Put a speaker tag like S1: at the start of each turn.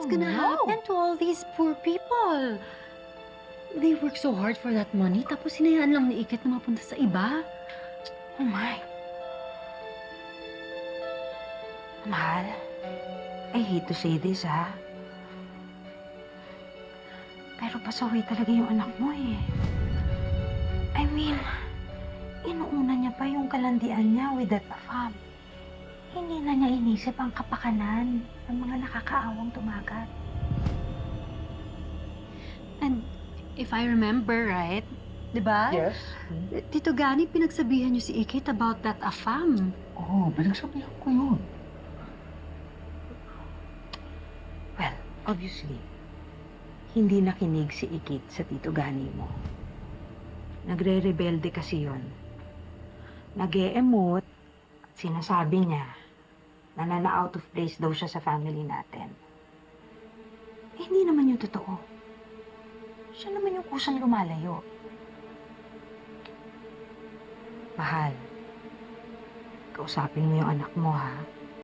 S1: gonna
S2: no.
S1: happen to all these poor people? They work so hard for that money, tapos hinayaan lang ni Ikit na mapunta sa iba.
S2: Oh my. Mahal, I hate to say this, ha? Pero pasaway talaga yung anak mo, eh. I mean, inuuna niya pa yung kalandian niya with that afam. Hindi na niya inisip ang kapakanan ng mga nakakaawang tumagat.
S1: And if I remember right, di ba?
S3: Yes?
S1: Tito Gani, pinagsabihan niyo si Ikit about that afam.
S3: Oo, pinagsabihan ko yun.
S2: Well, obviously, hindi nakinig si Ikit sa Tito Gani mo. Nagre-rebelde kasi yon. Nag-e-emote at sinasabi niya na nana-out of place daw siya sa family natin. Eh, hindi naman yung totoo. Siya naman yung kusang lumalayo. Mahal, kausapin mo yung anak mo, ha?